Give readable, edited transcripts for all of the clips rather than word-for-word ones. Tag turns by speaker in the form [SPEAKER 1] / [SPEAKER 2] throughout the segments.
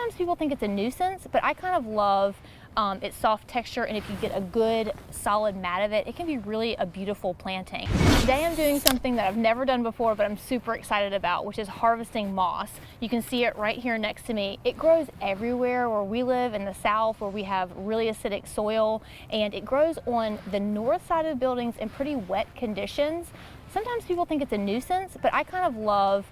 [SPEAKER 1] sometimes people think it's a nuisance, but I kind of love its soft texture, and if you get a good solid mat of it, it can be really a beautiful planting. Today I'm doing something that I've never done before, but I'm super excited about, which is harvesting moss. You can see it right here next to me. It grows everywhere where we live in the South, where we have really acidic soil, and it grows on the north side of buildings in pretty wet conditions. Sometimes people think it's a nuisance, but I kind of love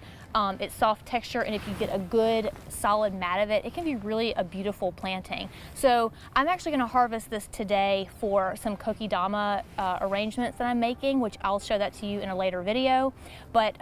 [SPEAKER 1] its soft texture, and if you get a good solid mat of it, it can be really a beautiful planting. So I'm actually going to harvest this today for some kokedama arrangements that I'm making, which I'll show that to you in a later video. But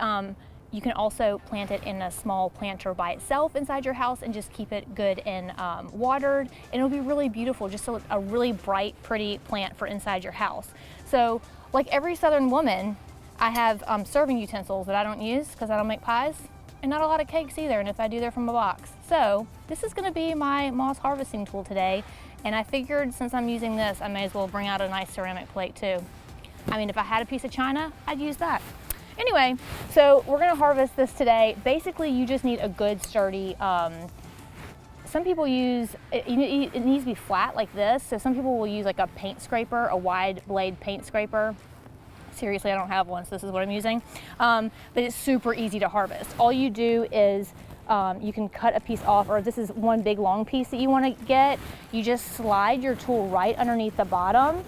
[SPEAKER 1] you can also plant it in a small planter by itself inside your house and just keep it good and watered, and it'll be really beautiful, just a really bright, pretty plant for inside your house. So like every Southern woman, I have serving utensils that I don't use because I don't make pies, and not a lot of cakes either, and if I do, they're from a box. So this is gonna be my moss harvesting tool today, and I figured since I'm using this, I may as well bring out a nice ceramic plate too. I mean, if I had a piece of china, I'd use that. Anyway, so we're gonna harvest this today. Basically, you just need a good sturdy, some people use, it needs to be flat like this, so some people will use like a paint scraper, a wide blade paint scraper. Seriously, I don't have one, so this is what I'm using. But it's super easy to harvest. All you do is you can cut a piece off, or if this is one big long piece that you want to get, you just slide your tool right underneath the bottom.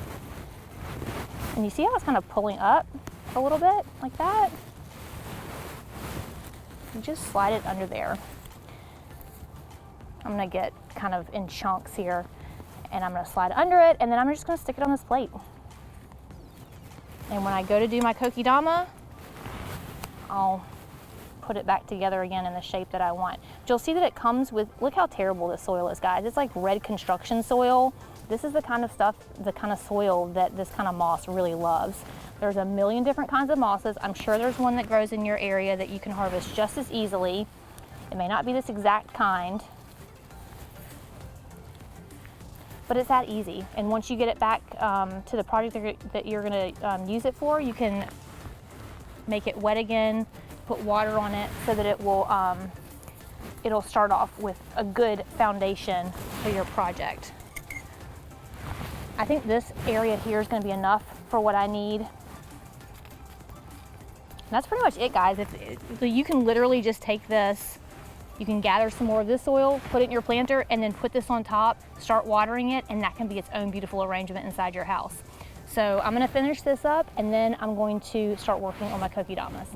[SPEAKER 1] And you see how it's kind of pulling up a little bit, like that? You just slide it under there. I'm gonna get kind of in chunks here, and I'm gonna slide under it, and then I'm just gonna stick it on this plate. And when I go to do my kokedama, I'll put it back together again in the shape that I want. But you'll see that it comes with, look how terrible this soil is, guys. It's like red construction soil. This is the kind of stuff, the kind of soil that this kind of moss really loves. There's a million different kinds of mosses. I'm sure there's one that grows in your area that you can harvest just as easily. It may not be this exact kind, but it's that easy. And once you get it back to the project that you're gonna use it for, you can make it wet again, put water on it so that it will, it'll start off with a good foundation for your project. I think this area here is gonna be enough for what I need. And that's pretty much it, guys. So you can literally just take this, you can gather some more of this soil, put it in your planter, and then put this on top, start watering it, and that can be its own beautiful arrangement inside your house. So I'm gonna finish this up, and then I'm going to start working on my kokedamas.